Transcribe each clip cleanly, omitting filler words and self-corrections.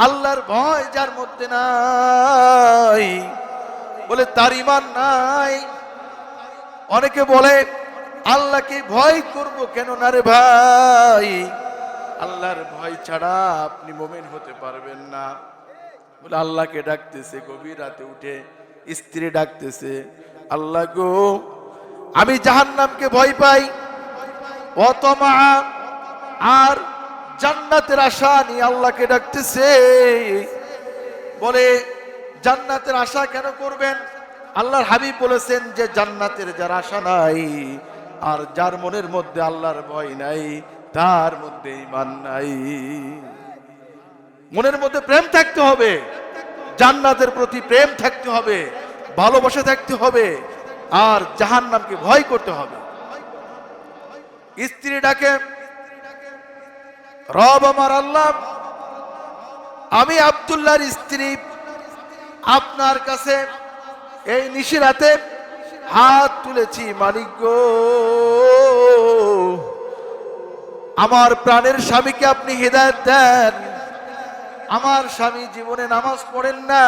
আল্লাহর ভয় যার মধ্যে নাই, বলে তার ঈমান নাই। অনেকে বলে আল্লাহকে ভয় করব কেন না রে ভাই, আল্লাহর ভয় ছাড়া আপনি মুমিন হতে পারবেন না। বলে আল্লাহকে ডাকতেছে, গভীর রাতে উঠে স্ত্রী ডাকতেছে, আল্লাহ গো আমি জাহান্নামকে ভয় পাই, অতমা আর জান্নাতের আশা নিয়ে আল্লাহকে ডাকতেছে। বলে জান্নাতের আশা কেন করবেন? আল্লাহর হাবিব বলেছেন যে জান্নাতের যার আশা নাই আর যার মনের মধ্যে আল্লাহর ভয় নাই তার মধ্যে ঈমান নাই। মনের মধ্যে প্রেম থাকতে হবে, জান্নাতের প্রতি প্রেম থাকতে হবে, ভালোবাসা থাকতে হবে, আর জাহান্নামকে ভয় করতে হবে। স্ত্রী ডাকে, রব আমার আল্লাহ, আমি আব্দুল্লাহর স্ত্রী আপনার কাছে এই নিশিরাতে হাত তুলেছি, মালিক গো আমার প্রাণের স্বামীকে আপনি হিদায়াত দেন। আমার স্বামী জীবনে নামাজ পড়েন না,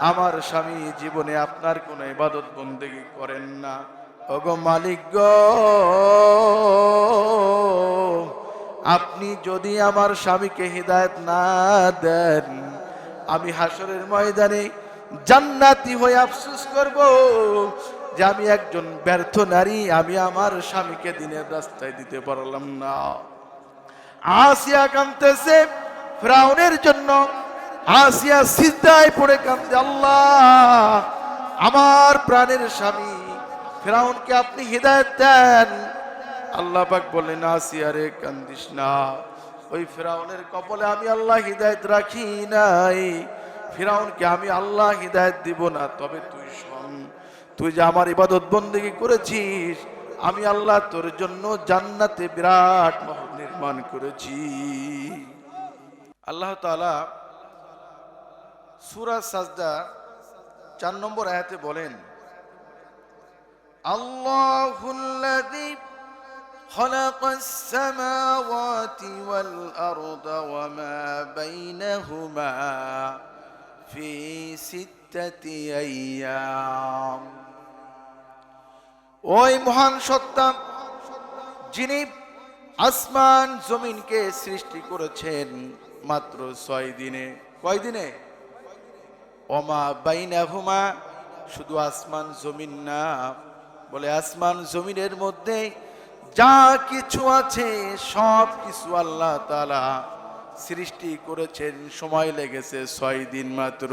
আমার স্বামী জীবনে আপনার কোনো ইবাদত বন্দেগী করেন না। ওগো মালিক গো আপনি যদি আমার স্বামীকে হিদায়াত না দেন, আমি হাসরের ময়দানে জান্নাতি হয়ে আফসোস করব যে আমি একজন ব্যর্থ নারী, আমি আমার স্বামীকে দিনের রাস্তায় দিতে পারলাম না। আসিয়া কাঁদতেছে ফিরআউনের জন্য, আসিয়া সিজদায় পড়ে কাঁদে, আল্লাহ আমার প্রাণের স্বামী ফিরআউনকে আপনি হিদায়াত দেন। আল্লাহ পাক বললেন, আসিয়া রে কান্দিস না, ওই ফিরআউনের কপালে আমি আল্লাহ হিদায়াত রাখি নাই, ফিরআউনকে আমি আল্লাহ হিদায়াত দিব না। তবে তুই শোন, তুই যে আমার ইবাদত বন্দেগী করেছিস, আমি আল্লাহ তোর জন্য জান্নাতে বিরাট মহল নির্মাণ করেছি। আল্লাহ তাআলা সূরা সাজদা 4 নম্বর আয়াতে বলেন, আল্লাহুল্লাযী খালাকাস সামাওয়াতি ওয়াল আরদা ওয়া মা বাইনাহুমা ফি সিত্তাতি আইয়াম। ওই মহান সত্তা যিনি আসমান জমিনকে সৃষ্টি করেছেন মাত্র 6 দিনে। কয় দিনে? ওমা বাইনাহুমা, শুধু আসমান জমিন না, বলে আসমান জমিনের মধ্যে যা কিছু আছে সব কিছু আল্লাহ তাআলা সৃষ্টি করেছেন, সময় লেগেছে 6 দিন মাত্র।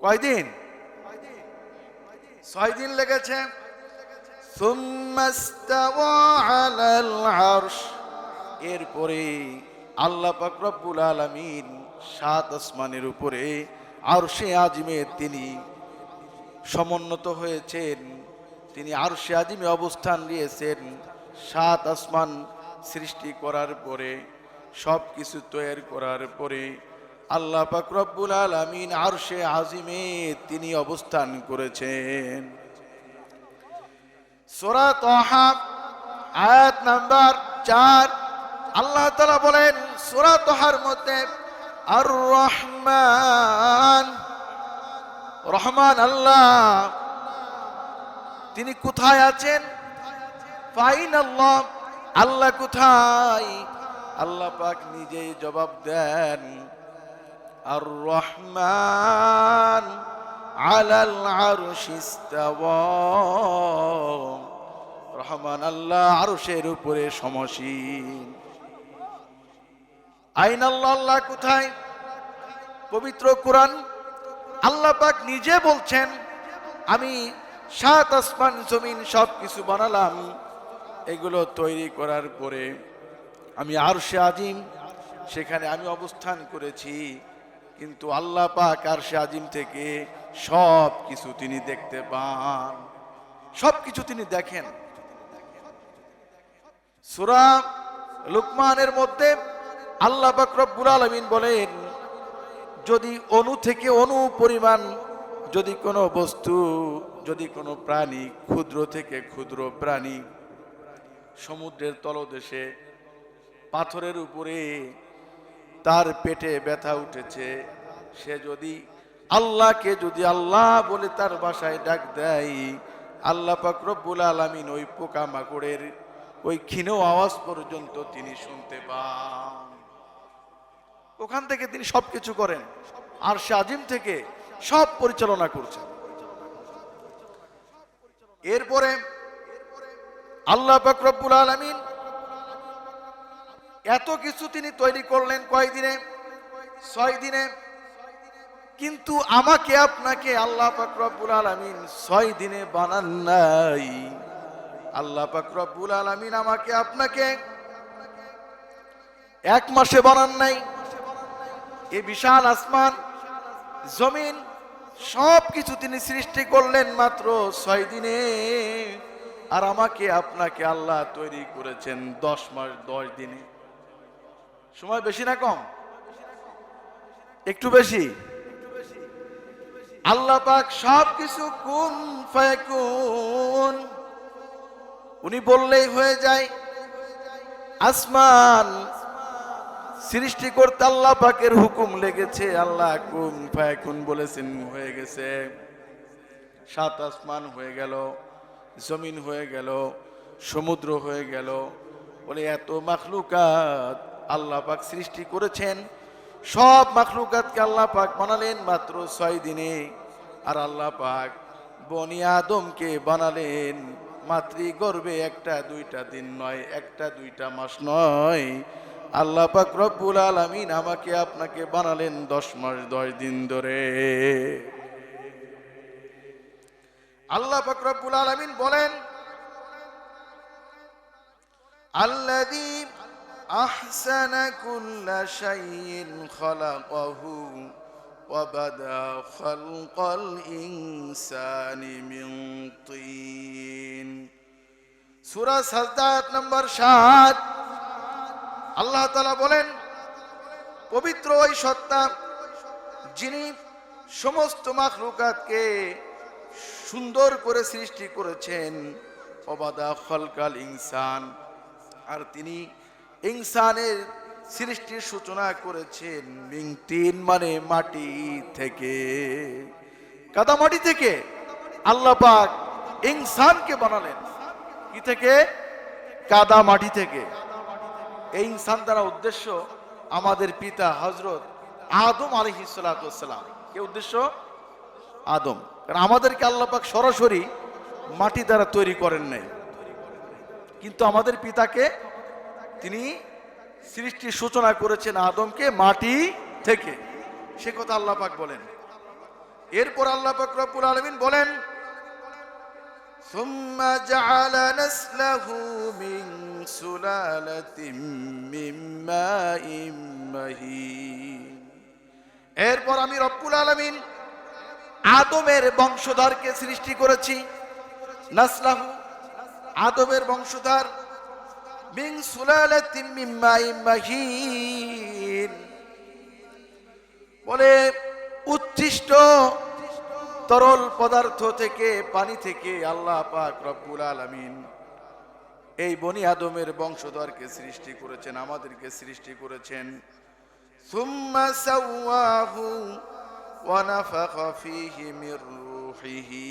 কয় দিন? 6 দিন লেগেছে। সুম্মাস্তাওয়া আলাল আরশ, এরপরে আল্লাহ পাক রব্বুল আলামিন 7 আসমানের উপরে আরশে আজিমে তিনি সমুন্নত হয়েছেন, তিনি আরশে আজিমে অবস্থান নিয়েছেন। 7 আসমান সৃষ্টি করার পরে, সব কিছু তৈরি করার পরে আল্লাহ পাক রব্বুল আলামিন আরশে আজিমে তিনি অবস্থান করেছেন। সূরা তাহা আয়াত নাম্বার 4 আল্লাহ তাআলা বলেন সূরা তাহার মধ্যে, আর রহমান, রহমান আল্লাহ তিনি কোথায় আছেন? ফাইন আল্লাহ, আল্লাহ কোথায়? আল্লাহ পাক নিজেই জবাব দেন, আর রহমান আলাল আরশি ইস্তাওয়া, রহমান আল্লাহ আরশের উপরে সমসীন। আইন আল্লাহ, আল্লাহ কোথায়? পবিত্র কোরআন আল্লাহ পাক নিজে বলছেন, আমি 7 আসমান জমিন সব কিছু বানালাম, এগুলো তৈরি করার পরে আমি আরশে আজিম সেখানে আমি অবস্থান করেছি, কিন্তু আল্লাহ পাক আরশে আজিম থেকে সব কিছু তিনি দেখতে পান, সব কিছু তিনি দেখেন। সূরা লুকমানের মধ্যে আল্লাহ পাক রব্বুল আলামিন বলেন, যদি অণু থেকে অণু পরিমাণ যদি কোনো বস্তু, যদি কোনো প্রাণী, ক্ষুদ্র থেকে ক্ষুদ্র প্রাণী সমুদ্রের তলদেশে পাথরের উপরে তার পেটে ব্যথা উঠেছে, সে যদি আল্লাহকে যদি আল্লাহ বলে তার বাসায় ডাক দেয়, আল্লাহ পাক রব্বুল আলামিন ওই পোকামাকড়ের ওই ক্ষীণ আওয়াজ পর্যন্ত তিনি শুনতে পান। ওখান থেকে তিনি সবকিছু করেন, আর সে আজিম থেকে সব পরিচালনা করছেন। এরপরে আল্লাহ পাক রব্বুল আলামিন এত কিছু তিনি তৈরি করলেন কয় দিনে? 6 দিনে। কিন্তু আমাকে আপনাকে আল্লাহ পাক রব্বুল আলামিন 6 দিনে বানান নাই। আল্লাহ পাক রব্বুল আলামিন আমাকে আপনাকে 1 মাসে বানান নাই। এই বিশাল আসমান জমিন সব কিছু তিনি সৃষ্টি করলেন মাত্র 6 দিনে, আর আমাকে আপনাকে আল্লাহ তৈরি করেছেন 10 মাস 10 দিনে। সময় বেশি না কম? একটু বেশি। আল্লাহ পাক সবকিছু কুন ফায়াকুন, উনি বললেই হয়ে যায়। আসমান সৃষ্টি করতে আল্লাহ পাকের হুকুম লেগেছে, আল্লাহ কুন ফায়াকুন বলেছেন, হয়ে গেছে। 7 আসমান হয়ে গেল, জমিন হয়ে গেল, সমুদ্র হয়ে গেল। বলে এত মাখলুকাত আল্লাহ পাক সৃষ্টি করেছেন, সব মাখলুকাতকে আল্লাহ পাক বানালেন মাত্র 6 দিনে। আর আল্লাহ পাক বনি আদমকে বানালেন মাতৃগর্ভে 1-2 দিন নয়, 1-2 মাস নয়। আল্লাহ পাক রব্বুল আলামিন আমাকে আপনাকে বানালেন 10 মাস 10 দিন ধরে। আল্লাহ পাক রব্বুল আলামিন বলেন, আল্লাযী আহসানা কুল্লা শাইইন খালাকাহু ওয়া বাদা খালকাল ইনসানি মিন তিন। সূরা সাজদা আয়াত নম্বর 7। আল্লাহ তাআলা বলেন, পবিত্র ওই সত্তা যিনি সমস্ত মাখলুকাতকে সুন্দর করে সৃষ্টি করেছেন, ওয়াবাদা খালকাল ইনসান, আর তিনি ইনসানের সৃষ্টির সূচনা করেছেন মিন তিন মানে মাটি থেকে, কাদা মাটি থেকে আল্লাহ পাক ইনসানকে বানালেন। কি থেকে? কাদা মাটি থেকে। এই ইনসান দ্বারা উদ্দেশ্য আমাদের পিতা হযরত আদম আলাইহিস সালাতু ওয়াস সালাম। কি উদ্দেশ্য? আদম। কারণ আমাদেরকে আল্লাহ পাক সরাসরি মাটি দ্বারা তৈরি করেন নাই, কিন্তু আমাদের পিতাকে তিনি সৃষ্টির সূচনা করেছেন আদমকে মাটি থেকে। সে কথা আল্লাহ পাক বলেন। এরপর আল্লাহ পাক রব্বুল আলামিন বলেন, সুম্মা জাআলা নাসলাহু মিন সুলালাতিন মিন মাইন মাহিন। এরপর আমি রব্বুল আলামিন আদমের বংশধরকে সৃষ্টি করেছি। নাসলাহু আদমের বংশধর, মিন সুলালাতিন মিন মাইন মাহিন বলে উচ্ছিষ্ট তরল পদার্থ থেকে, পানি থেকে আল্লাহ পাক রব্বুল আলামিন এই বনি আদমের বংশধরকে সৃষ্টি করেছেন, আমাদেরকে সৃষ্টি করেছেন। সুম্মা সাওয়াহু ওয়া নাফাখা ফীহি মির রূহিহি।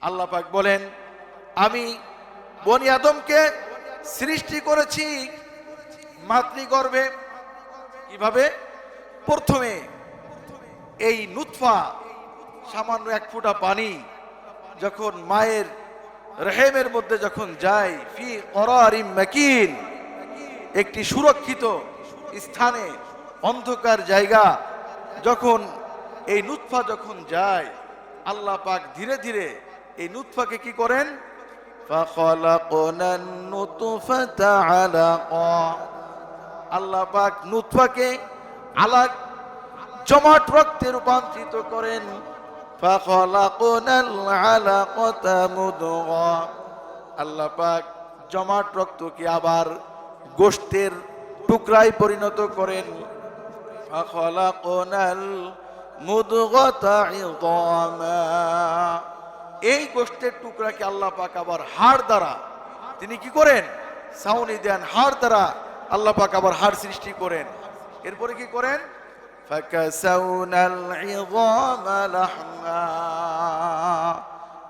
আল্লাহ পাক বলেন, আমি বনি আদমকে সৃষ্টি করেছি মাতৃগর্ভে। কিভাবে? প্রথমে এই নুতফা, সামান্য 1 ফোঁটা পানি যখন মায়ের রহেমের মধ্যে যখন যায়, ফি করারিম মাকিন, একটি সুরক্ষিত স্থানে, অন্ধকার জায়গা, যখন এই নুতফা যখন যায়, আল্লাহ পাক ধীরে ধীরে এই নুতফাকে কি করেন? ফাখালাকনান নুতফাতা আলাকা। আল্লাহ পাক নুতফাকে আলাক জমাট রক্তে রূপান্তরিত করেন। ফাখালাকনাল আলাকাতা মুদগা। আল্লাহ পাক জমাট রক্তকে আবার গোশতের টুকরায় পরিণত করেন। ফাখালাকনাল মুদগাতা ইযামা। এই গোশতের টুকরাকে আল্লাহ পাক আবার হাড় দ্বারা তিনি কি করেন? ছাউনি দেন। হাড় দ্বারা আল্লাহ পাক আবার হাড় সৃষ্টি করেন। এরপরে কি করেন? ফাকাসাউনাল ইযামা লাহমা।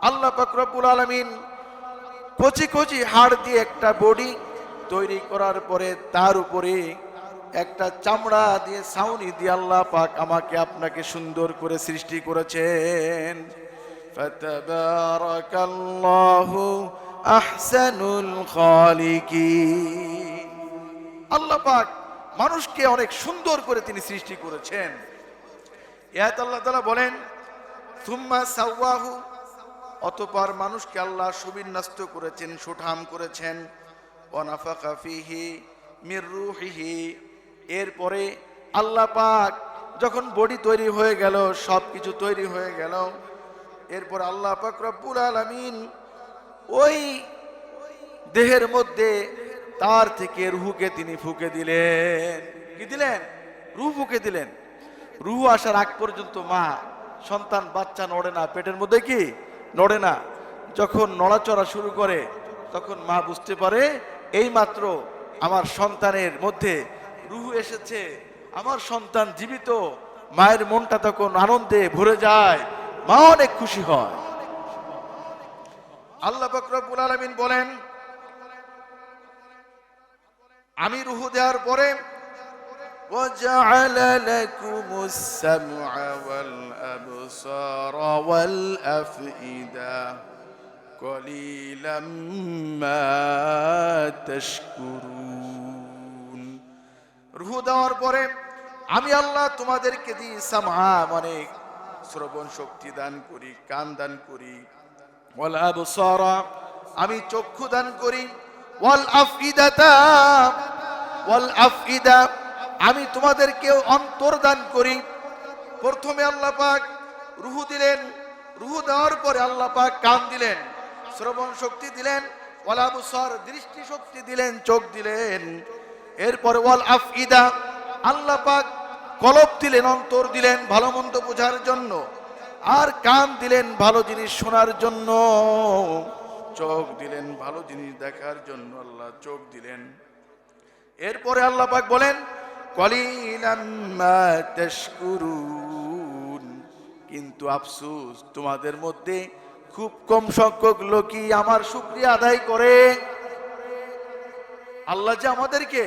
আল্লাহ পাক রব্বুল আলামিন কচি কচি হাড় দিয়ে একটা বডি তৈরি করার পরে তার উপরে একটা চামড়া দিয়ে ছাউনি দিয়ে আল্লাহ পাক আমাকে আপনাকে সুন্দর করে সৃষ্টি করেছেন। ফাতাবারাকাল্লাহু আহসানুল খালিকিন। আল্লাহ পাক মানুষকে অনেক সুন্দর করে তিনি সৃষ্টি করেছেন। এত আল্লাহ তাআলা বলেন সুম্মা সাওয়াহু, অতঃপর মানুষকে আল্লাহ সুবিন্যস্ত করেছেন, সুঠাম করেছেন। ওয়া নাফাখা ফীহি মির রূহিহি, এরপরে আল্লাহ পাক যখন বডি তৈরি হয়ে গেল, সবকিছু তৈরি হয়ে গেল, এরপর আল্লাহ পাক রব্বুল আলামিন ওই দেহের মধ্যে তার থেকে রূহকে তিনি ফুঁকে দিলেন। কি দিলেন? রূহ ফুঁকে দিলেন। রূহ আসার আগ পর্যন্ত মা সন্তান বাচ্চা নড়ে না, পেটের মধ্যে কি নড়ে না। যখন নড়াচড়া শুরু করে তখন মা বুঝতে পারে এই মাত্র আমার সন্তানের মধ্যে রূহ এসেছে, আমার সন্তান জীবিত। মায়ের মনটা তখন আনন্দে ভরে যায়, মা অনেক খুশি হয়। আল্লাহ পাক রব্বুল আলামিন বলেন আমি রূহ দেওয়ার পরে وَجَعَلَ لَكُمُ السَّمْعَ وَالْأَبْصَارَ وَالْأَفْئِدَةَ قَلِيلًا مَا تَشْكُرُونَ। রূহ দেওয়ার পরে আমি আল্লাহ তোমাদেরকে দিই সামআ, মানে শ্রবণ শক্তি দান করি, কান দান করি। ওয়াল আবসারা, আমি চক্ষু দান করি। ওয়াল আফইদাতা, ওয়াল আফইদা, আমি তোমাদেরকে অন্তর দান করি। প্রথমে আল্লাহ পাক রূহ দিলেন, রূহ দেওয়ার পরে আল্লাহ পাক কান দিলেন, শ্রবণ শক্তি দিলেন। ওয়াল আবসার, দৃষ্টি শক্তি দিলেন, চোখ দিলেন। এরপর ওয়াল আফইদা, আল্লাহ পাক কলব দিলেন, অন্তর দিলেন ভালো মন্দ বোঝার জন্য। আর কান দিলেন ভালো জিনিস শোনার জন্য। চোখ দিলেন ভালো জিনিস দেখার জন্য, আল্লাহ চোখ দিলেন। এরপরে আল্লাহ পাক বলেন কলিলাম মা তাশকুরুন, কিন্তু আফসোস তোমাদের মধ্যে খুব কম সংখ্যক লোকই আমার শুকরিয়া আদায় করে। আল্লাহ যে আমাদেরকে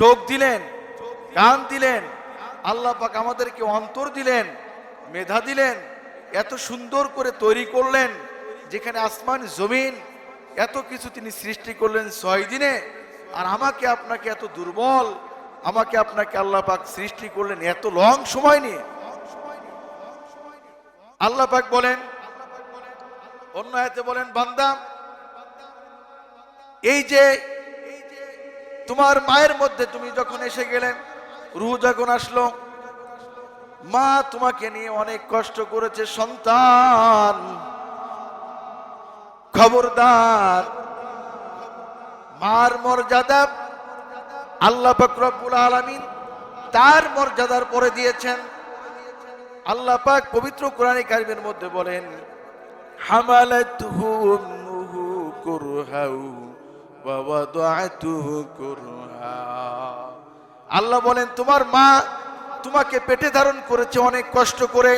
চোখ দিলেন, কান দিলেন, আল্লাহ পাক আমাদেরকে অন্তর দিলেন, মেধা দিলেন, এত সুন্দর করে তৈরি করলেন, যেখানে আসমান জমিন এত কিছু তিনি সৃষ্টি করলেন 6 দিনে। আর আমাকে আপনাকে এত দুর্বল, আমাকে আপনাকে আল্লাহ পাক সৃষ্টি করলেন এত লং সময় নিয়ে। আল্লাহ পাক বলেন অন্য আয়াতে বলেন বান্দা, এই যে তোমার মায়ের মধ্যে তুমি যখন এসে গেলে, রূহ যখন আসলো, মা তোমাকে নিয়ে অনেক কষ্ট করেছে সন্তান। খবরদার, মার মর্যাদা আল্লাহ পাক রব্বুল আলামিন তার মর্যাদার পরে দিয়েছেন। আল্লাহ পাক পবিত্র কোরআনে কারিমের মধ্যে বলেন হামালাতুহু উম্মুহু কুরহাউ ওয়া ওয়াদাআতুহু কুরহা। আল্লাহ বলেন তোমার মা তোমাকে পেটে ধারণ করেছে অনেক কষ্ট করে।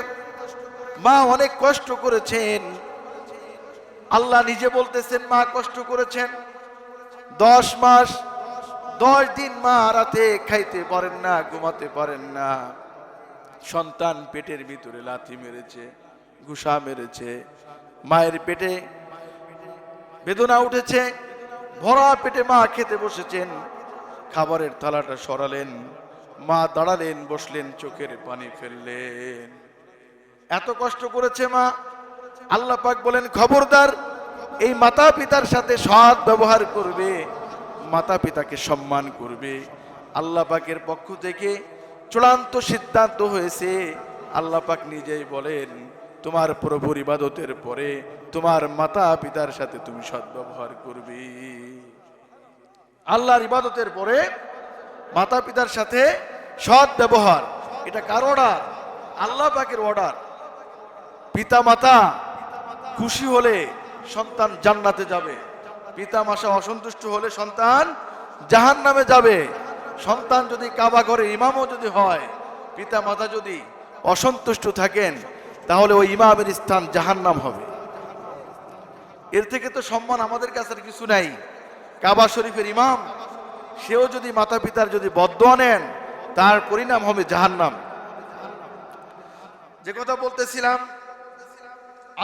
মা অনেক কষ্ট করেছেন। আল্লাহ নিজে বলতেছেন মা কষ্ট করেছেন। 10 মাস 10 দিন মা রাতে খাইতে পারেন না, ঘুমাতে পারেন না। সন্তান পেটের ভিতরে লাথি মেরেছে, ঘুষা মেরেছে, মায়ের পেটে বেদনা উঠেছে, ভরা পেটে মা খেতে বসেছেন। খাবারের থালাটা সরালেন, মা দাঁড়ালেন, বসলেন, চোখের পানি ফেললেন। এত কষ্ট করেছে মা। আল্লাহ পাক বলেন খবরদার, এই মাতা পিতার সাথে সৎ ব্যবহার করবে, মাতা পিতাকে সম্মান করবে। আল্লাহ পাকের পক্ষ থেকে চূড়ান্ত সিদ্ধান্ত হয়েছে। আল্লাহ পাক নিজেই বলেন তোমার প্রভুর ইবাদতের পরে তোমার মাতা পিতার সাথে তুমি সৎ ব্যবহার করবে। আল্লাহর ইবাদতের পরে মাতা পিতার সাথে সৎ ব্যবহার, এটা কার অর্ডার? আল্লাহ পাকের অর্ডার। পিতা মাতা খুশি হলে সন্তান জান্নাতে যাবে, পিতা মাতা অসন্তুষ্ট হলে সন্তান জাহান্নামে যাবে। সন্তান যদি কাবা ঘরের ইমামও যদি হয়, পিতা মাতা যদি অসন্তুষ্ট থাকেন, তাহলে ওই ইমামের স্থান জাহান্নাম হবে। এর থেকে তো সম্মান আমাদের কাছে আর কিছু নাই। কাবা শরীফের ইমাম, সেও যদি মাতা পিতার যদি বদদোয়া নেন, তার পরিণাম হবে জাহান্নাম। যে কথা বলতেছিলাম,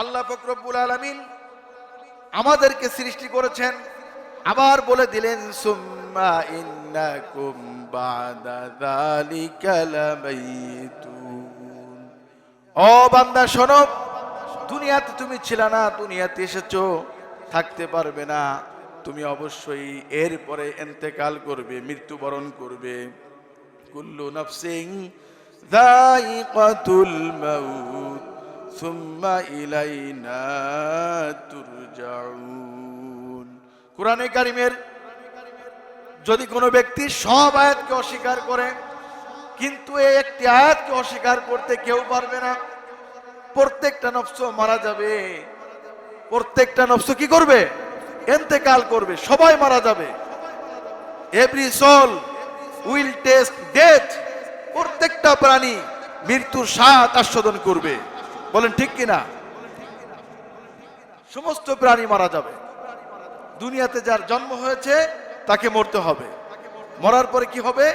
আল্লাহ পাক রব্বুল আলামিন আমাদেরকে সৃষ্টি করেছেন, আবার বলে দিলেন সুম্মা ইন্নাকুম বাদা যালিকা লামাইতুন। ও বান্দা শোনো, দুনিয়াতে তুমি ছিলে না, দুনিয়াতে এসেছো, থাকতে পারবে না, তুমি অবশ্যই এরপরে ইন্তেকাল করবে, মৃত্যুবরণ করবে। কুল্লু নাফসিন যায়িকাতুল মাউত সুম্মা ইলাইনা তুরজাউন। কুরআনে কারীমের যদি কোনো ব্যক্তি সব আয়াতকে অস্বীকার করে, কিন্তু এই একটি আয়াতকে অস্বীকার করতে কেউ পারবে না। প্রত্যেকটা নফস মারা যাবে, প্রত্যেকটা নফস কি করবে? ইন্তেকাল করবে, সবাই মারা যাবে। Every soul will taste death. প্রত্যেকটা প্রাণী মৃত্যুর স্বাদ আস্বাদন করবে। বলেন ঠিক কিনা? সমস্ত প্রাণী মারা যাবে। দুনিয়াতে যার জন্ম হয়েছে তাকে মরতে হবে। মরার পরে কি হবে?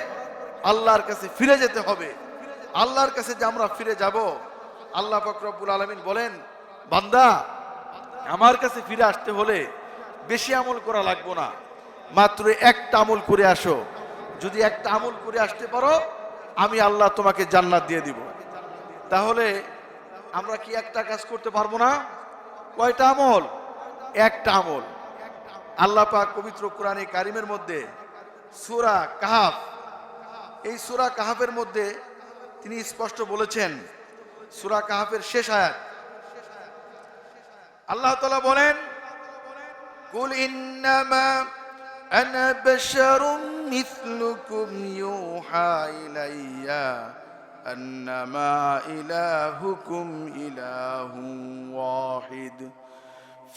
আল্লাহর কাছে ফিরে যেতে হবে। আল্লাহর কাছে যে আমরা ফিরে যাব, আল্লাহ পাক রব্বুল আলামিন বলেন, বান্দা আমার কাছে ফিরে আসতে হলে বেশি আমল করা লাগবে না, মাত্র একটা আমল করে আসো। যদি একটা আমল করে আসতে পারো, আমি আল্লাহ তোমাকে জান্নাত দিয়ে দিব। তাহলে আমরা কি একটা কাজ করতে পারবো না? কয়টা আমল? একটা আমল। আল্লাহ পাক পবিত্র কোরআনে কারিমের মধ্যে সূরা কাহফ, এই সূরা কাহফের মধ্যে তিনি স্পষ্ট বলেছেন, সূরা কাহফের শেষ আয়াত, আল্লাহ তাআলা বলেন, কুল ইন্নামা আনা বাশারুম মিথলুকুম ইউহা ইলাইয়া আন্নামা ইলাহুকুম ইলাহুন ওয়াহিদ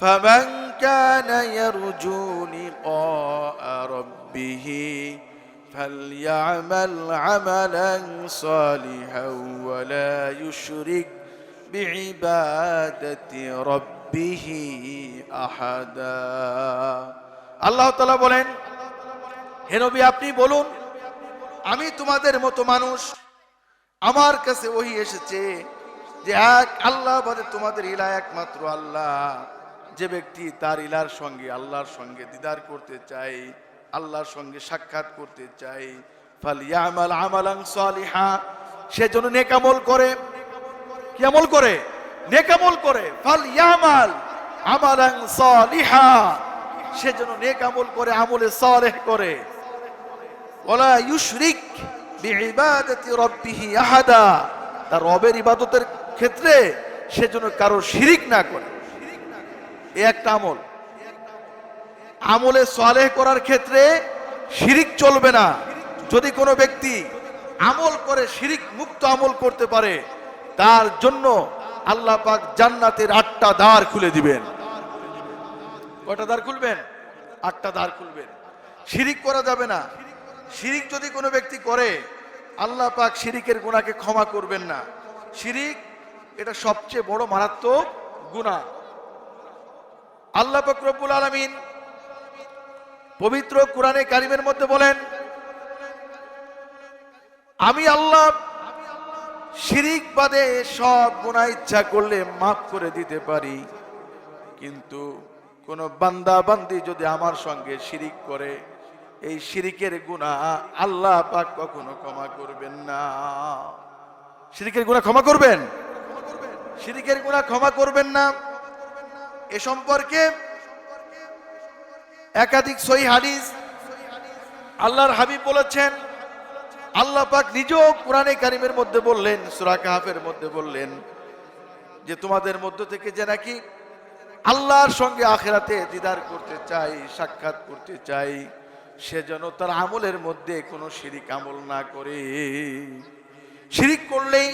ফামান কানা ইয়ারজু লিকা রাব্বিহি ফালইআমাল আমালান সালিহান ওয়া লা ইউশরিক বিইবাদাতি রাব্বিহি আহাদা। আল্লাহ তাআলা বলেন, হে নবী আপনি বলুন, আমি তোমাদের মতো মানুষ, আমার কাছে ওহী এসেছে যে এক আল্লাহ বাদে তোমাদের ইলাহ একমাত্র আল্লাহ। যে ব্যক্তি তার ইলার সঙ্গে আল্লাহর সঙ্গে দিদার করতে চায়, আল্লাহর সঙ্গে সাক্ষাৎ করতে চায়, ফালইআমাল আমালান সালিহা, সে যেন নেক আমল করে। কি আমল করে? নেক আমল করে। ফালইআমাল আমালান সালিহা, সে যেন নেক আমল করে, আমলে সালেহ করে। ওয়ালা ইউশরিক বিইবাদাতি রাব্বিহি আহাদা, তার রবের ইবাদতের ক্ষেত্রে সে যেন কারো শিরিক না করে। এই একটা আমল। আমলে সালেহ করার ক্ষেত্রে শিরিক চলবে না। যদি কোনো ব্যক্তি আমল করে শিরিক মুক্ত আমল করতে পারে, তার জন্য আল্লাহ পাক জান্নাতের 8টা দ্বার খুলে দিবেন। কয়টা দ্বার খুলবেন? 8টা দ্বার খুলবেন। শিরিক করা যাবে না। শিরিক যদি কোনো ব্যক্তি করে, আল্লাহ পাক শিরিকের গুনাহকে ক্ষমা করবেন না। শিরিক এটা সবচেয়ে বড় মারাত্মক গুনাহ। আল্লাহ পাক রব্বুল আলামিন পবিত্র কোরআনে কারিমের মধ্যে বলেন, আমি আল্লাহ শিরিক বাদে সব গুনাহ ইচ্ছা করলে মাফ করে দিতে পারি, কিন্তু কোন বান্দা বান্দি যদি আমার সঙ্গে শিরিক করে, এই শিরিকের গুনাহ আল্লাহ পাক কখনো ক্ষমা করবেন না। শিরিকের গুনাহ ক্ষমা করবেন? শিরিকের গুনাহ ক্ষমা করবেন না। এ সম্পর্কে একাধিক সহিহ হাদিস আল্লাহর হাবিব বলেছেন। আল্লাহ পাক নিজেও কোরআনে কারিমের মধ্যে বললেন, সূরা কাহফের মধ্যে বললেন যে তোমাদের মধ্য থেকে যে নাকি আল্লাহর সঙ্গে আখিরাতে দিদার করতে চাই, সাক্ষাৎ করতে চাই, সে যেন তার আমলের মধ্যে কোনো শিরিক আমল না করে। শিরিক করলেই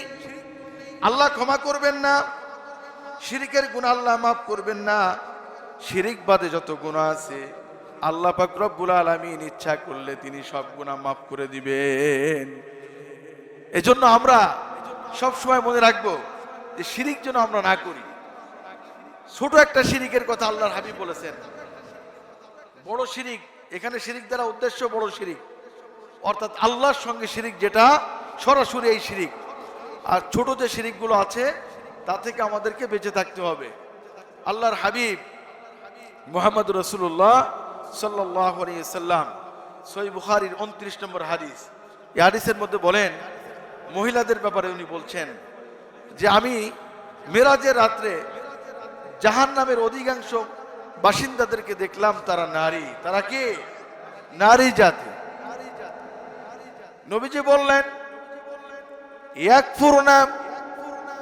আল্লাহ ক্ষমা করবেন না, শিরিকের গুনাহ আল্লাহ মাফ করবেন না। শিরিক বাদে যত গুনাহ আছে আল্লাহ পাক রব্বুল আলামিন ইচ্ছা করলে তিনি সব গুনাহ মাফ করে দিবেন। এজন্য আমরা সব সময় মনে রাখবো যে শিরিক যেন আমরা না করি। ছোট একটা শিরিকের কথা আল্লাহর হাবিব বলেছেন। বড় শিরিক, এখানে শিরিক দ্বারা উদ্দেশ্য বড় শিরিক, অর্থাৎ আল্লাহর সঙ্গে শিরিক, যেটা সরাসরি এই শিরিক। আর ছোট যে শিরিকগুলো আছে তা থেকে আমাদেরকে বেঁচে থাকতে হবে। আল্লাহর হাবিব মুহাম্মদ রাসূলুল্লাহ সাল্লাল্লাহু আলাইহি ওয়াসাল্লাম সহিহ বুখারীর 29 নম্বর হাদিস, এই হাদিসের মধ্যে বলেন, মহিলাদের ব্যাপারে উনি বলছেন যে আমি মেরাজের রাত্রে জাহান্নামের অধিকাংশ বাসিন্দাদেরকে দেখলাম তারা নারী। তারা কি? নারী জাতি। নবীজি বললেন ইয়াকফুরনা,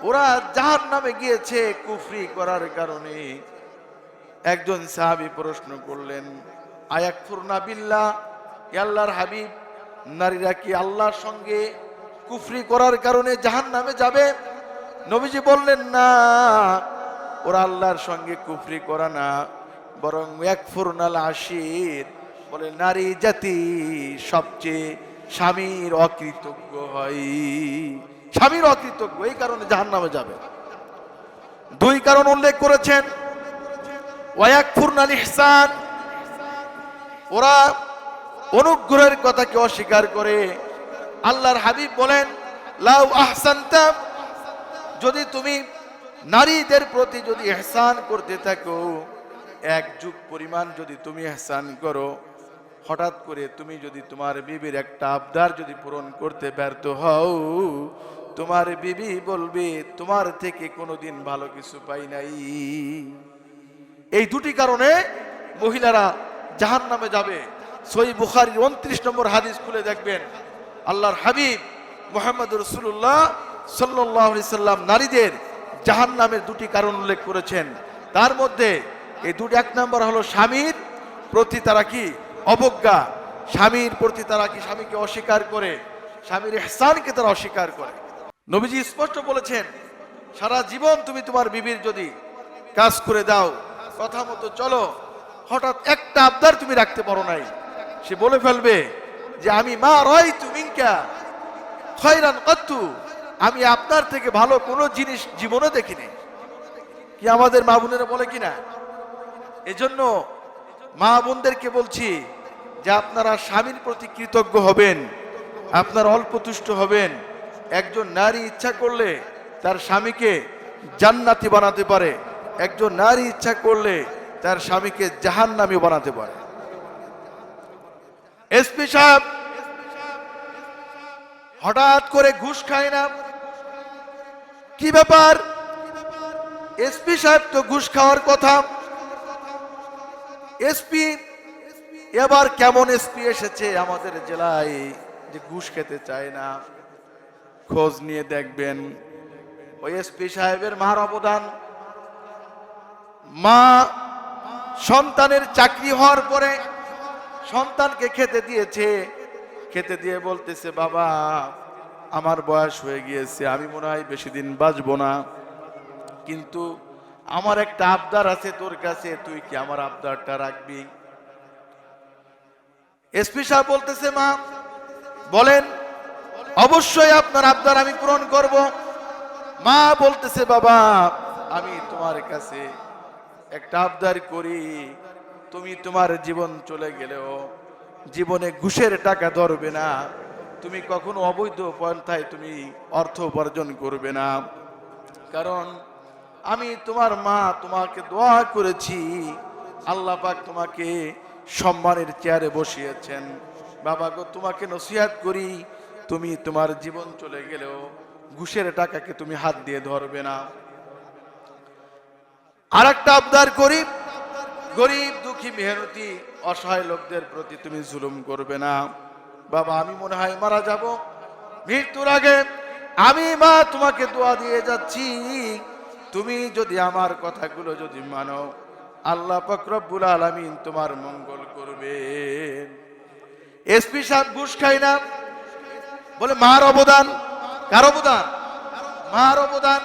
ওরা জাহান্নামে গিয়েছে কুফরি করার কারণে। একজন সাহাবী প্রশ্ন করলেন আয়াকফুরনা বিল্লাহ, আল্লাহর হাবিব, নারীরা কি আল্লাহর সঙ্গে কুফরি করার কারণে জাহান্নামে যাবে? নবীজি বললেন না, ওরা আল্লাহর সঙ্গে কুফরি করা না, বরং ইয়াকফুরনাল আশির, বলে নারী জাতি সবচেয়ে স্বামীর অকৃতজ্ঞ হয়। স্বামীর অকৃতজ্ঞ, এই কারণে জাহান্নামে যাবে। দুই কারণ উল্লেখ করেছেন। ওয়ায়াকফুরনাল ইহসান, ওরা অনুগ্রহের কথাকে অস্বীকার করে। আল্লাহর হাবিব বলেন লাউ আহসানতা, যদি তুমি নারীদের প্রতি যদি ইহসান করতে থাকো, এক যুগ পরিমাণ যদি তুমি ইহসান করো, হঠাৎ করে তুমি যদি তোমার বিবির একটা আবদার যদি পূরণ করতে ব্যর্থ হও, তোমার বিবি বলবে তোমার থেকে কোনোদিন ভালো কিছু পাই নাই। এই দুটি কারণে মহিলারা জাহান্নামে যাবে। সহিহ বুখারীর 29 নম্বর হাদিস খুলে দেখবেন, আল্লাহর হাবিব মুহাম্মদ রাসূলুল্লাহ সাল্লাল্লাহু আলাইহি সাল্লাম নারীদের জাহান্নামের দুটি কারণ উল্লেখ করেছেন। তার মধ্যে এই দুটি, এক নম্বর হলো স্বামীর প্রতি তারা কি অবজ্ঞা, স্বামীর প্রতি তারা কি স্বামীকে অস্বীকার করে, স্বামীর ইহসানকে তারা অস্বীকার করে। নবীজি স্পষ্ট বলেছেন সারা জীবন তুমি তোমার বিবির যদি কাজ করে দাও, কথা মতো চলো, হঠাৎ একটা আবদার তুমি রাখতে পারো নাই, সে বলে ফেলবে যে আমি মা রাইতু মিনকা খায়রান কাত্তু, আমি আপনার থেকে ভালো কোনো জিনিস জীবনে দেখিনি। কি আমাদের মা বোনেরা বলে কিনা? এজন্য মা বোনদেরকে বলছি যে আপনারা স্বামীর প্রতি কৃতজ্ঞ হবেন, আপনারা অল্প তুষ্ট হবেন। একজন নারী ইচ্ছা করলে তার স্বামীকে জান্নাতি বানাতে পারে, একজন নারী ইচ্ছা করলে তার স্বামীকে জাহান্নামী বানাতে পারে। এসপি সাহেব হঠাৎ করে ঘুষ খায় না, কি ব্যাপার? এসপি সাহেব তো ঘুষ খাওয়ার কথা। এসপি এবার কেমন এসপি এসেছে আমাদের জেলায় যে ঘুষ খেতে চায় না? খোঁজ নিয়ে দেখবেন ওই এসপি সাহেবের মার অবদান। মা সন্তানের চাকরি হওয়ার পরে সন্তানকে খেতে দিয়েছে, খেতে দিয়ে বলতেছে বাবা আমার বয়স হয়ে গিয়েছে, আমি মনে হয় বেশি দিন বাঁচবো না, কিন্তু আমার একটা আবদার আছে তোর কাছে, তুই কি আমার আবদারটা রাখবি? এসপি সাহেব বলতেছে মা বলেন, অবশ্যই আপনার আবদার আমি পূরণ করব। মা বলতেছে বাবা আমি তোমার কাছে একটা আবদার করি, তুমি তোমার জীবন চলে গেলেও জীবনে ঘুষের টাকা ধরবে না, তুমি কখনো অবৈধ পন্থায় তুমি অর্থ উপার্জন করবে না, কারণ আমি তোমার মা, তোমাকে দোয়া করেছি, আল্লাহ পাক তোমাকে সম্মানের চেয়ারে বসিয়েছেন। বাবা গো তোমাকে নসিহত করি, তুমি তোমার জীবন চলে গেলেও ঘুষের টাকাকে তুমি হাত দিয়ে ধরবে না। আর একটা আবদার করি, গরিব দুঃখী মেহনতি অসহায় লোকদের প্রতি তুমি জুলুম করবে না। বাবা আমি মনে হয় মারা যাব, মৃত্যুর আগে আমি মা তোমাকে দোয়া দিয়ে যাচ্ছি, তুমি যদি আমার কথাগুলো যদি মানো, আল্লাহ পাক রব্বুল আলামিন তোমার মঙ্গল করবেন। এসপি সাহেব ঘুষ খায় না, বলে মার অবদান। কার অবদান? মার অবদান।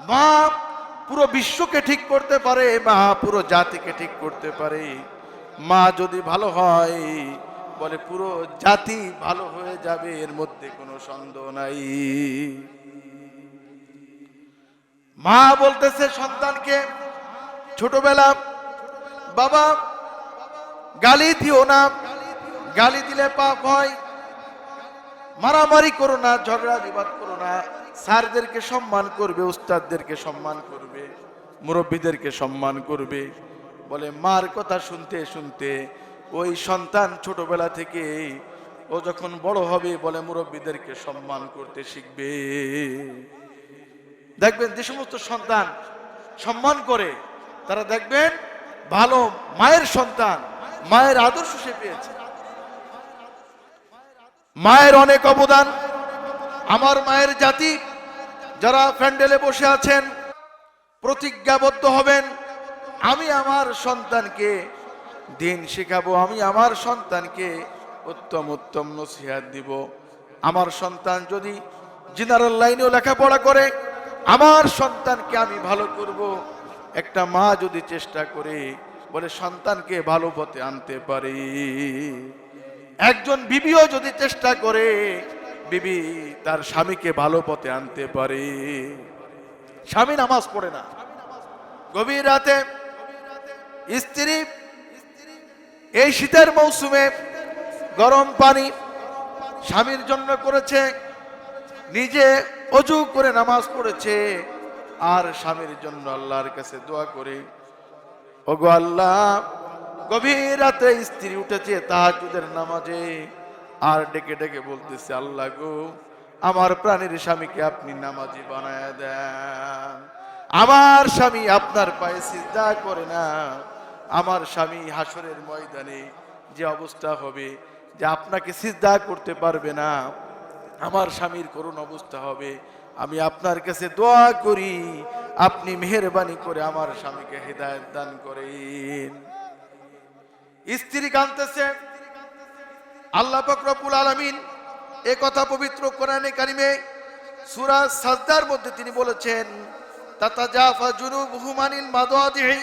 মা পুরো বিশ্বকে ঠিক করতে পারে, মা পুরো জাতিকে ঠিক করতে পারে। মা যদি ভালো হয় বলে পুরো জাতি ভালো হয়ে যাবে, এর মধ্যে কোনো সন্দেহ নাই। মা বলতেছে সন্তানকে ছোটবেলা, বাবা গালি দিও না, গালি দিলে পাপ হয়, মারামারি করো না, ঝগড়া বিবাদ করো না, স্যারদেরকে সম্মান করবে, উস্তাদদেরকে সম্মান করবে, মুরব্বীদেরকে সম্মান করবে। বলে মার কথা শুনতে শুনতে ওই সন্তান ছোটবেলা থেকে ও যখন বড় হবে বলে মুরব্বীদেরকে সম্মান করতে শিখবে। দেখবেন যে সমস্ত সন্তান সম্মান করে তারা দেখবেন ভালো মায়ের সন্তান, মায়ের আদর্শ সে পেয়েছে। মায়ের অনেক অবদান। আমার মায়ের জাতি যারা প্যান্ডেলে বসে আছেন প্রতিজ্ঞাবদ্ধ হবেন, আমি আমার সন্তানকে দিন শেখাবো, আমি আমার সন্তানকে উত্তম উত্তম নসিহত দিব। আমার সন্তান যদি জেনারেল লাইনেও লেখাপড়া করে আমার সন্তানকে আমি ভালো করব। একটা মা যদি চেষ্টা করে বলে সন্তানকে ভালো পথে আনতে পারে, একজন বিবিও যদি চেষ্টা করে বিবি তার স্বামীকে ভালো পথে আনতে পারে। স্বামী নামাজ পড়ে না, গভীর রাতে স্ত্রী এই শীতের মৌসুমে গরম পানি স্বামীর জন্য করেছে, নিজে অজু করে নামাজ পড়েছে, আর স্বামীর জন্য আল্লাহর কাছে দোয়া করে, ওগো আল্লাহ, গভীর রাতে স্ত্রী উঠেছে তাহাজ্জুদের নামাজে, আর ডেকে ডেকে বলতেছে, আল্লাহ গো, আমার প্রাণের স্বামীকে আপনি নামাজি বানায় দেন। আমার স্বামী আপনার পায়ে সিজদা করে না, আমার স্বামী হাসরের ময়দানে যে অবস্থা হবে যে আপনাকে সিজদা করতে পারবে না, আমার স্বামীর করুণ অবস্থা হবে। আমি আপনার কাছে দোয়া করি আপনি মেহেরবানি করে আমার স্বামীকে হেদায়েত দান করেন। স্ত্রী কাঁদতেছে। আল্লাহ পাক রব্বুল আলামিন এই কথা পবিত্র কোরআনে কারিমে সূরা সাজদার মধ্যে তিনি বলেছেন, তাতাজাফা জুনুবুহুম আনিল মাদাজিহি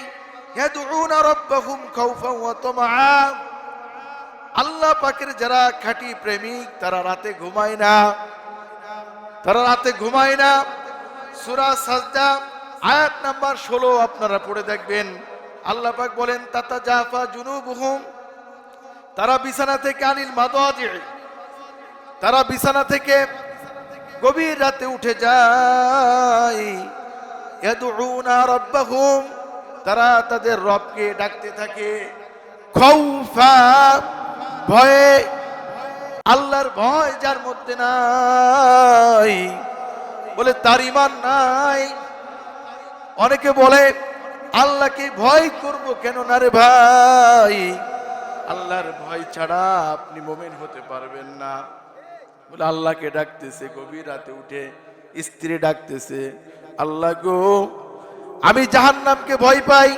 ইয়াদউনা রাব্বাহুম খাউফান ওয়া তামআ। আল্লাহ পাকের যারা খাঁটি প্রেমিক তারা রাতে ঘুমায় না, তারা রাতে ঘুমায় না। সূরা সাজদা আয়াত নাম্বার 16 আপনারা পড়ে দেখবেন। আল্লাহ পাক বলেন, তাতাজাফা জুনুবুহুম, তারা বিছানা থেকে আনিল মাদাজিহি, তারা বিছানা থেকে গভীর রাতে উঠে যায়, ইয়াদউনা রাব্বাহুম, তারা তাদের রবকে ডাকতে থাকে, খাউফা, ভয়ে। আল্লাহর ভয় যার মধ্যে নাই বলে তার ঈমান নাই। অনেকে বলে আল্লাহকে ভয় করব কেন না রে ভাই, আল্লাহর ভয় ছাড়া আপনি মুমিন হতে পারবেন না। বলে আল্লাহকে ডাকতেছে গভীর রাতে উঠে, স্ত্রী ডাকতেছে, আল্লাহ গো, আমি জাহান্নামকে ভয় পাই,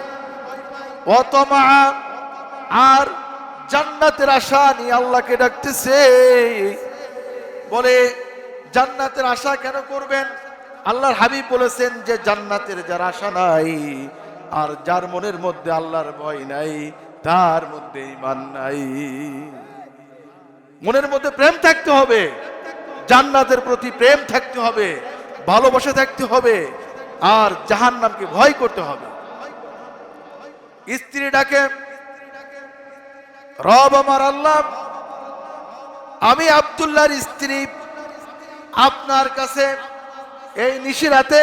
অতমা, আর জান্নাতের আশা নিয়ে আল্লাহকে ডাকতেছে। বলে জান্নাতের আশা কেন করবেন? আল্লাহর হাবিব বলেছেন যে জান্নাতের যার আশা নাই আর যার মনের মধ্যে আল্লাহর ভয় নাই তার মধ্যে ঈমান নাই। মনের মধ্যে প্রেম থাকতে হবে, জান্নাতের প্রতি প্রেম থাকতে হবে, ভালোবাসা থাকতে হবে, আর জাহান্নামকে ভয় করতে হবে। স্ত্রী ডাকে, রব আমার আল্লাহ, আমি আব্দুল্লাহর স্ত্রী আপনার কাছে এই নিশিরাতে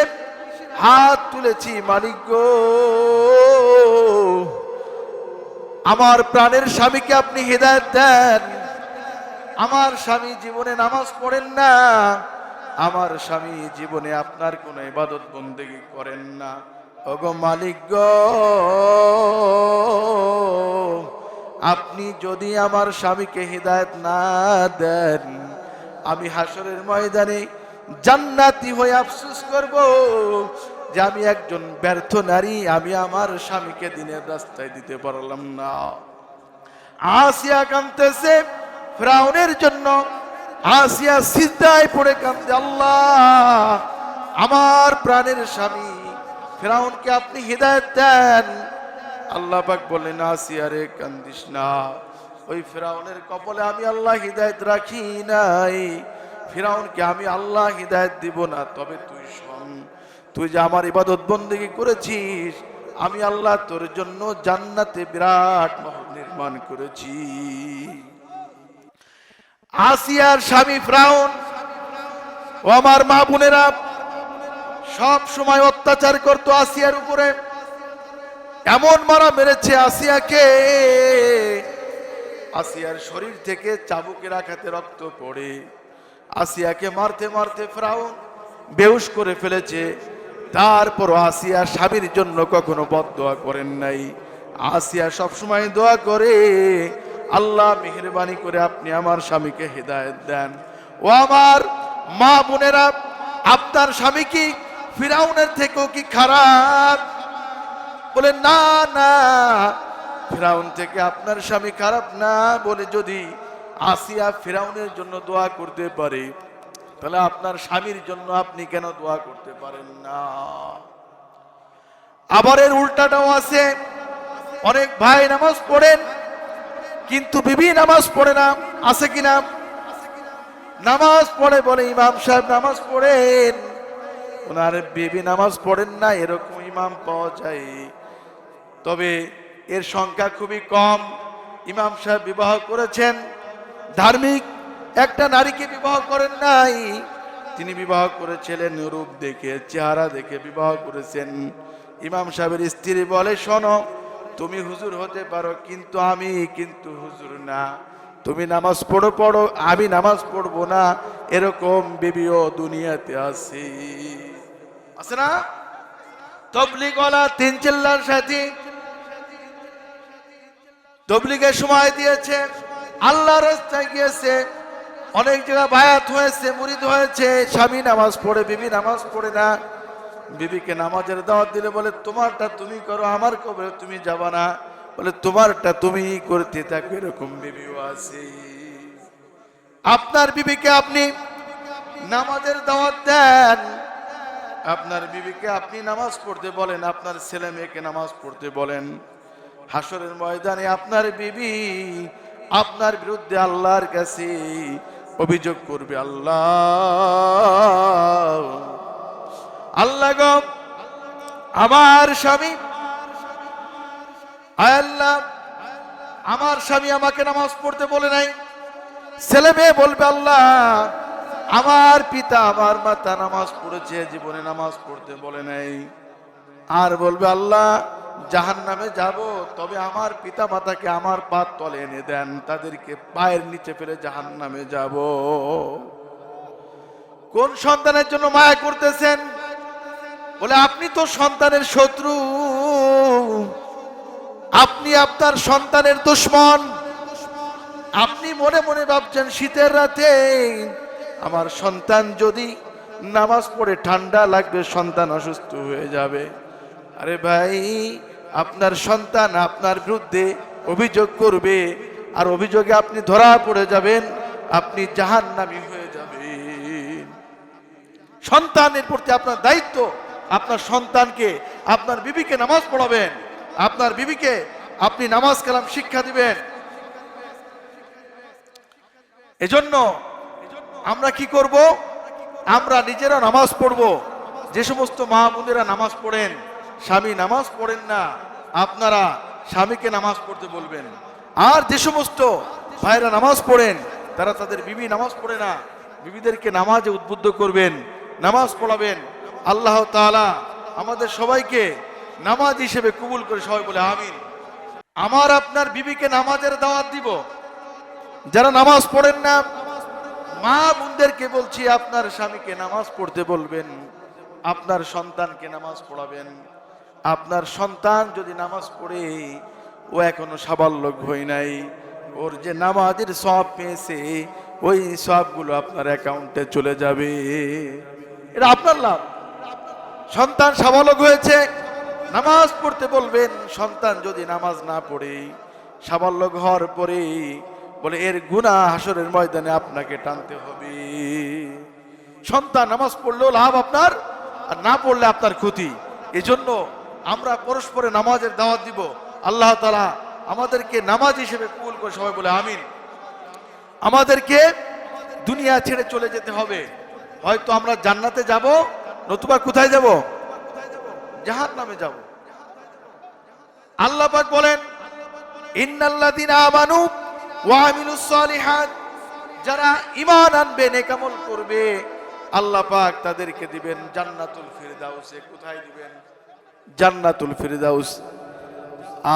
হাত তুলেছি, মালিক গো, আমার প্রাণের স্বামীকে আপনি হেদায়েত দেন। আমার স্বামী জীবনে নামাজ পড়েন না, আমার স্বামী জীবনে আপনার কোনো ইবাদত বন্দেগী করেন না। ওগো মালিক গো, আপনি যদি আমার স্বামীকে হেদায়েত না দেন, আমি হাসরের ময়দানে জান্নাতি হয়ে আফসোস করব যে আমি একজন ব্যর্থ নারী, আমি আমার স্বামীকে দিনের রাস্তায় দিতে পারলাম না। আসিয়া কাঁদতেছে ফিরআউনের জন্য, আসিয়া সিজদায় পড়ে কাঁদে, আল্লাহ, আমার প্রাণের স্বামী ফিরআউনকে আপনি হেদায়েত দেন। আল্লাহ পাক বললেন আসিয়া রে কান্দিস না, ওই ফিরাউনের কপালে আমি আল্লাহ হিদায়াত রাখি নাই, ফিরাউনকে আমি আল্লাহ হিদায়াত দিব না। তবে তুই শোন, তুই যে আমার ইবাদত বন্দেগী করেছিস, আমি আল্লাহ তোর জন্য জান্নাতে বিরাট মহল নির্মাণ করেছি। আসিয়ার স্বামী ফিরাউন ও আমার মা বোনেরা সব সময় অত্যাচার করতো আসিয়ার উপরে। এমন মারা মেরেছে আসিয়াকে, আসিয়ার শরীর থেকে চাবুকের আঘাতে রক্ত পড়ে আসিয়াকে মারতে মারতে ফিরাউন বেহুশ করে ফেলেছে। তারপর আসিয়া স্বামীর জন্য কখনো বদদোয়া করেন নাই। আসিয়া সবসময় দোয়া করে, আল্লাহ মেহেরবানি করে আপনি আমার স্বামীকে হিদায়াত দেন। ও আমার মা বোনেরা, আপনার স্বামী কি ফিরাউনের থেকেও কি খারাপ? বলে না না, ফিরাউন থেকে আপনার স্বামী খারাপ না। বলে যদি আসিয়া ফিরাউনের জন্য দোয়া করতে পারে, তাহলে আপনার স্বামীর জন্য আপনি কেন দোয়া করতে পারেন না? আবার এর উল্টাটাও আছে। অনেক ভাই নামাজ পড়েন কিন্তু বিবি নামাজ পড়ে না, আছে কিনা? নামাজ পড়ে বলে ইমাম সাহেব নামাজ পড়েন, ওনার বিবি নামাজ পড়েন না, এরকম ইমাম পাওয়া যায়। তবে এর সংখ্যা খুবই কম। ইমাম সাহেব বিবাহ করেছেন, ধার্মিক একটা নারীকে বিবাহ করেন নাই, তিনি বিবাহ করেছিলেন রূপ দেখে, চেহারা দেখে বিবাহ করেছেন। ইমাম সাহেবের স্ত্রী বলে, শোনো, তুমি হুজুর হতে পারো কিন্তু আমি কিন্তু হুজুর না, তুমি নামাজ পড়ো পড়ো, আমি নামাজ পড়বো না। এরকম বিবিও দুনিয়াতে আছে, আছে না? তবলিগওয়ালা তিন চিল্লার সাথী তবলিগের সময় দিয়েছে, আল্লাহর রাস্তায় গিয়েছে, অনেক জায়গায় বায়াত হয়েছে, মুরিদ হয়েছে, স্বামী নামাজ পড়ে বিবি নামাজ পড়ে না। বিবিকে নামাজের দাওয়াত দিলে বলে তোমারটা তুমি করো, আমার কবরে তুমি যাবা না। বলে তোমারটা তুমি করতে থাকো, এরকম বিবিও আছে। আপনার বিবিকে আপনি নামাজের দাওয়াত দেন, আপনার বিবিকে আপনি নামাজ পড়তে বলেন, আপনার ছেলে মেয়েকে নামাজ পড়তে বলেন। হাসরের ময়দানে আপনার বিবি আপনার বিরুদ্ধে আল্লাহর কাছে অভিযোগ করবে, আল্লাহ আল্লাহ গো, আমার স্বামী, আল্লাহ আমার স্বামী আমাকে নামাজ পড়তে বলে নাই। ছেলে মেয়ে বলবে, আল্লাহ আমার পিতা আমার মাতা নামাজ পড়েছে, জীবনে নামাজ পড়তে বলে নাই। আর বলবে, আল্লাহ জাহান্নামে যাব, তবে আমার পিতা মাতাকে আমার পায়ের তলে এনে দেন, তাদেরকে পায়ের নিচে ফেলে জাহান্নামে যাব। কোন সন্তানের জন্য মায়া করতেছেন? বলে আপনি তো সন্তানের শত্রু, আপনি আপনার সন্তানের দুশমন। আপনি মনে মনে ভাবছেন শীতের রাতে আমার সন্তান যদি নামাজ পড়ে ঠান্ডা লাগবে, সন্তান অসুস্থ হয়ে যাবে। আরে ভাই, আপনার সন্তান আপনার বিরুদ্ধে অভিযোগ করবে, আর অভিযোগে আপনি ধরা পড়ে যাবেন, আপনি জাহান্নামী হয়ে যাবেন। সন্তানের প্রতি আপনার দায়িত্ব, আপনার সন্তানকে, আপনার বিবিকে নামাজ পড়াবেন, আপনার বিবিকে আপনি নামাজ কালাম শিক্ষা দিবেন। এজন্য আমরা কি করব? আমরা নিজেরা নামাজ পড়ব। যে সমস্ত মা বোনেরা নামাজ পড়েন, স্বামী নামাজ পড়েন না, আপনারা স্বামীকে নামাজ পড়তে বলবেন। আর যে সমস্ত ভাইরা নামাজ পড়েন, তারা তাদের বিবি নামাজ পড়ে না, বিবিদেরকে নামাজে উদ্বুদ্ধ করবেন, নামাজ পড়াবেন। আল্লাহ তাআলা আমাদের সবাইকে নামাজ হিসেবে কবুল করে, সবাই বলে আমিন। আমার আপনার বিবিকে নামাজের দাওয়াত দিব। যারা নামাজ পড়েন না, মা বোনদেরকে বলছি, আপনার স্বামীকে নামাজ পড়তে বলবেন, আপনার সন্তানকে নামাজ পড়াবেন। আপনার সন্তান যদি নামাজ পড়ে, ও এখনো সাবালক হই নাই, ওর যে নামাজের সওয়াব পেয়েছে, ওই সওয়াবগুলো আপনার অ্যাকাউন্টে চলে যাবে। এটা আপনার লাভ। সন্তান সাবালক হয়েছে, নামাজ পড়তে বলবেন। সন্তান যদি নামাজ না পড়ে, সাবালক হওয়ার পরে বলে এর গুনাহ হাসরের ময়দানে আপনাকে টানতে হবে। সন্তান নামাজ পড়লেও লাভ আপনার, আর না পড়লে আপনার ক্ষতি। এজন্য আমরা পরস্পরে নামাজের দাওয়াত দিব। আল্লাহ তাআলা আমাদেরকে নামাজ হিসেবে কবুল করে, সবাই বলে আমিন। আমাদেরকে দুনিয়া ছেড়ে চলে যেতে হবে, হয়তো আমরা জান্নাতে যাব, নতুবা কোথায় যাব? জাহান্নামে যাব। আল্লাহ পাক বলেন ইন্নাল্লাযীনা আমানু ওয়া আমিলুস সালিহাত, যারা ঈমান আনবে, নেক আমল করবে, আল্লাহ পাক তাদেরকে দিবেন জান্নাতুল ফিরদাউসে। কোথায় দিবেন? জান্নাতুল ফিরদাউস।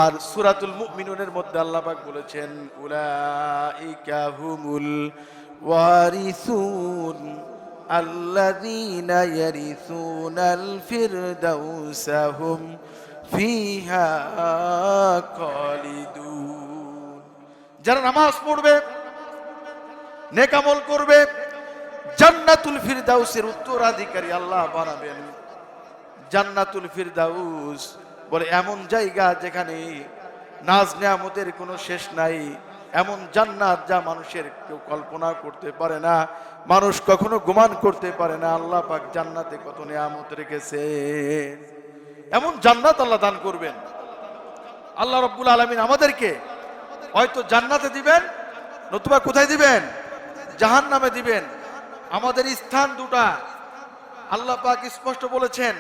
আর সূরাতুল মুমিনুনের মধ্যে আল্লাহ পাক বলেছেন উলাইকা হুমুল ওয়ারিসুন আল্লাযীনা ইয়ারিসুনাল ফিরদাউসা হুম ফিহা খালিদুন। যারা নামাজ পড়বে, নেক আমল করবে, জান্নাতুল ফিরদাউসের উত্তরাধিকারী আল্লাহ বানাবেন। জান্নাতুল ফিরদাউস বলে এমন জায়গা যেখানে নাজ নেয়ামতের কোনো শেষ নাই, এমন জান্নাত যা মানুষের কেউ কল্পনা করতে পারে না, মানুষ কখনো গুমান করতে পারে না। আল্লাহ পাক জান্নাতে কত নেয়ামত রেখেছেন, এমন জান্নাত আল্লাহ দান করবেন। আল্লাহ রাব্বুল আলামিন আমাদেরকে হয়তো জান্নাতে দিবেন, নতুবা কোথায় দিবেন? জাহান্নামে দিবেন। আমাদের স্থান দুটা, আল্লাহ পাক স্পষ্ট বলেছেন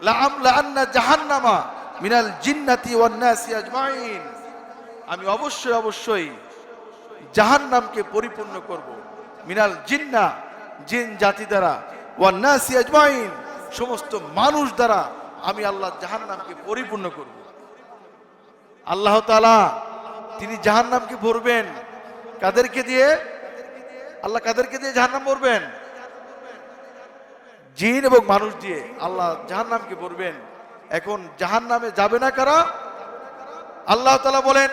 লাআমলাআন্না জাহান্নামা মিনাল জিন্নাতি ওয়ান নাসি আজমাইন, আমি অবশ্যই জাহান্নামকে পরিপূর্ণ করব, মিনাল জিন্না, জিন জাতি দ্বারা, ওয়ান নাসি আজমাইন, সমস্ত মানুষ দ্বারা আমি আল্লাহ জাহান্নামকে পরিপূর্ণ করব। আল্লাহ তাআলা তিনি জাহান্নামকে ভরবেন কাদেরকে দিয়ে? আল্লাহ কাদেরকে দিয়ে জাহান্নাম ভরবেন? জিন এবং মানুষ দিয়ে আল্লাহ জাহান্নামকে ভরবেন। এখন জাহান্নামে যাবে না কারা? আল্লাহ তাআলা বলেন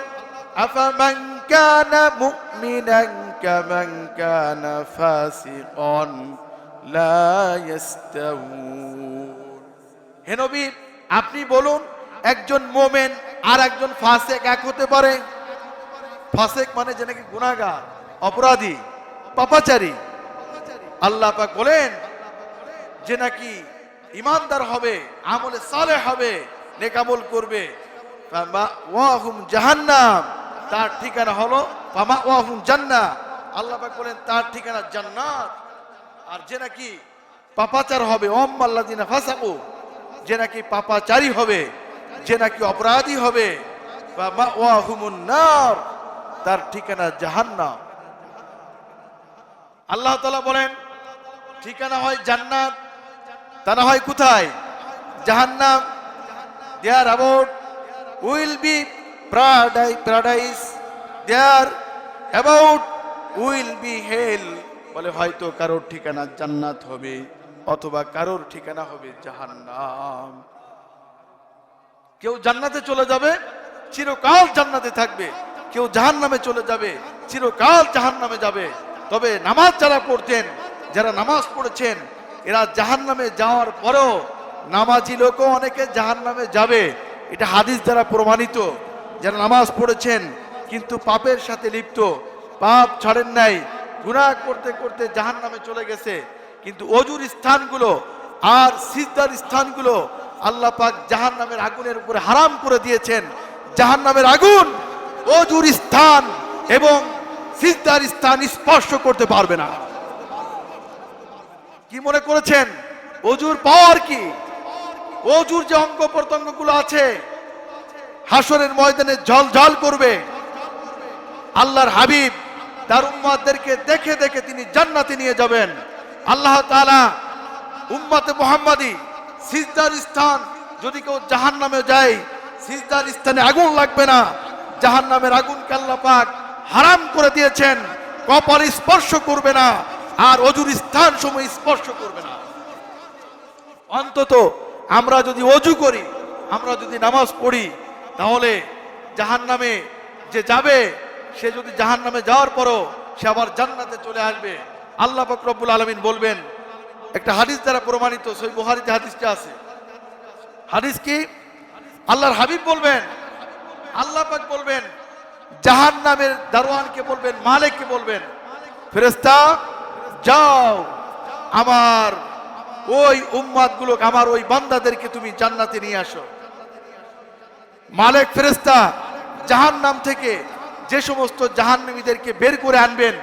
আফামান কানা মুমিনান কামান কানা ফাসিকান লা ইস্তাউন। হে নবী, আপনি বলুন একজন মুমিন আর একজন ফাসিক এক হতে পারে? ফাসিক মানে যে নাকি গুনাহগার, অপরাধী, পাপাচারী। আল্লাহ পাক বলেন যে নাকি ইমানদার হবে, আমলে সালেহ হবে, নেক আমল করবে, ফামাওয়াহুম জাহান্নাম, তার ঠিকানা হলো ফামাওয়াহুম জান্নাহ। আল্লাহ পাক বলেন তার ঠিকানা জান্নাত। আর যে নাকি পাপাচার হবে, ওয়াম্মাল্লাযিনা ফাসাকু, যে নাকি পাপাচারী হবে, যে নাকি অপরাধী হবে, ফামাওয়াহুমুন নার, তার ঠিকানা জাহান্নাম। আল্লাহ তাআলা বলেন ঠিকানা হয় জান্নাত, তা না হয় কোথায়? জাহান্নাম। There about will be paradise, there about will be hell, বলে হয়তো কারোর ঠিকানা জান্নাত হবে অথবা কারোর ঠিকানা হবে জাহান্নাম। কেউ জান্নাতে চলে যাবে, চিরকাল জান্নাতে থাকবে, কেউ জাহান্নামে চলে যাবে, চিরকাল জাহান্নামে যাবে। তবে নামাজ যারা পড়তেন, যারা নামাজ পড়েছেন, এরা জাহান্নামে যাওয়ার পরেও নামাজি লোকও অনেকে জাহান্নামে যাবে, এটা হাদিস দ্বারা প্রমাণিত। যারা নামাজ পড়েছেন কিন্তু পাপের সাথে লিপ্ত, পাপ ছাড়েন নাই, গুনাহ করতে করতে জাহান্নামে চলে গেছে, কিন্তু অজুর স্থানগুলো আর সিজদার স্থানগুলো আল্লাহ পাক জাহান্নামের আগুনের উপরে হারাম করে দিয়েছেন। জাহান্নামের আগুন অজুর স্থান এবং সিজদার স্থান স্পর্শ করতে পারবে না। কি মনে করেছেন অজুর পাওয়ার কি? অজুর যে অঙ্গ প্রত্যঙ্গ গুলো আছে হাসরের ময়দানে ঝলঝল করবে। আল্লাহর হাবিব তার উম্মতদেরকে দেখে দেখে তিনি জান্নাতে নিয়ে যাবেন। আল্লাহ তাআলা উম্মতে মুহাম্মাদি সিজদার স্থান, যদি কেউ জাহান্নামে যায় সিজদার স্থানে আগুন লাগবে না, জাহান্নামের আগুনকে আল্লাহ পাক হারাম করে দিয়েছেন, কপাল স্পর্শ করবে না, আর অজুর স্থান সময় স্পর্শ করবে না। অন্তত আমরা যদি অজু করি, আমরা যদি নামাজ পড়ি, তাহলে জাহান্নামে যে যাবে সে যদি জাহান্নামে যাওয়ার পরও সে আবার জান্নাতে চলে আসবে। আল্লাহ পাক রব্বুল আলামিন বলবেন, একটা হাদিস দ্বারা প্রমাণিত, সহিহ বুখারীতে হাদিসটা আছে। হাদিস কি? আল্লাহর হাবিব বলবেন, আল্লাহ পাক বলবেন জাহান্নামের দারোয়ানকে বলবেন, মালিককে বলবেন, ফেরেশতা যাও আমার ওই উম্মতগুলোকে, আমার ওই বান্দাদেরকে তুমি জান্নাতে নিয়ে আসো। মালিক ফেরেশতা জাহান্নাম থেকে যে সমস্ত জাহান্নামীদেরকে বের করে আনবেন,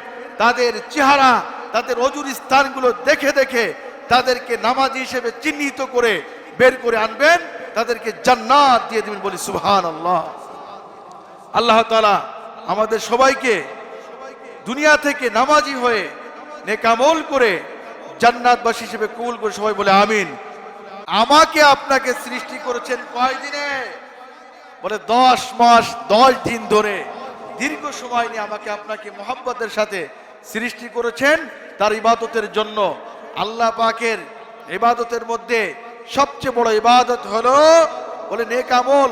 তাদের চেহারা, তাদের অজুর স্থানগুলো দেখে দেখে তাদেরকে নামাজি হিসেবে চিহ্নিত করে বের করে আনবেন, তাদেরকে জান্নাত দিয়ে দিবেন। বলি সুবহানাল্লাহ। আল্লাহ তাআলা আমাদের সবাইকে দুনিয়া থেকে নামাজি হয়ে নেক আমল করে জান্নাতবাসী হিসেবে কবুল করে, সবাই বলে আমিন। আমাকে আপনাকে সৃষ্টি করেছেন কয় দিনে? বলে 10 মাস 10 দিন ধরে দীর্ঘ সময় নিয়ে আমাকে আপনাকে মুহাব্বতের সাথে সৃষ্টি করেছেন তার ইবাদতের জন্য। আল্লাহ পাকের ইবাদতের মধ্যে সবচেয়ে বড় ইবাদত হলো বলে নেক আমল।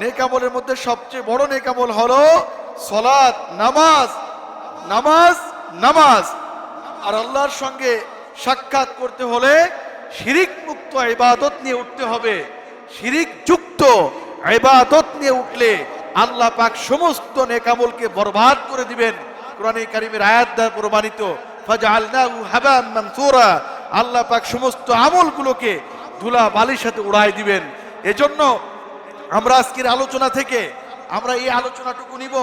নেক আমলের মধ্যে সবচেয়ে বড় নেক আমল হলো সালাত, নামাজ, নামাজ, নামাজ। আর আল্লাহর সঙ্গে সাক্ষাৎ করতে হলে শিরিক মুক্ত ইবাদত নিয়ে উঠতে হবে। শিরিক যুক্ত ইবাদত নিয়ে উঠলে আল্লাহ পাক সমস্ত নেক আমলকে বরবাদ করে দিবেন। কোরআনে কারীমের আয়াত দ্বারা প্রমাণিত, ফাজআলনাহু হাবান মানসুরা। আল্লাহ পাক সমস্ত আমলগুলোকে ধুলা বালির সাথে উড়াই দিবেন। এজন্য আমরা আজকের আলোচনা থেকে আমরা এই আলোচনাটুকু নিব,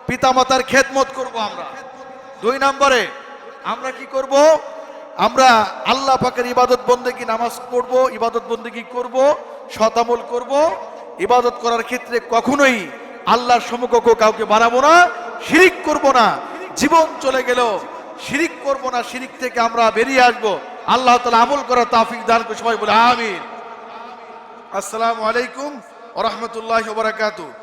পিতামাতার খেদমত করব আমরা। 2 নম্বরে আমরা কি করব? আমরা আল্লাহ পাকের ইবাদত বন্দেগী, নামাজ পড়ব, ইবাদত বন্দেগী করব, সৎ আমল করব। ইবাদত করার ক্ষেত্রে কখনোই আল্লাহর সমকক্ষ কাউকে বানাবো না, শিরিক করব না। জীবন চলে গেল শিরিক করব না, শিরিক থেকে আমরা বেরিয়ে আসব। আল্লাহ তাআলা আমল করার তৌফিক দান করে, সবাই বলে আমিন। আসসালামু আলাইকুম ওয়া রাহমাতুল্লাহি ওয়া বারাকাতুহু।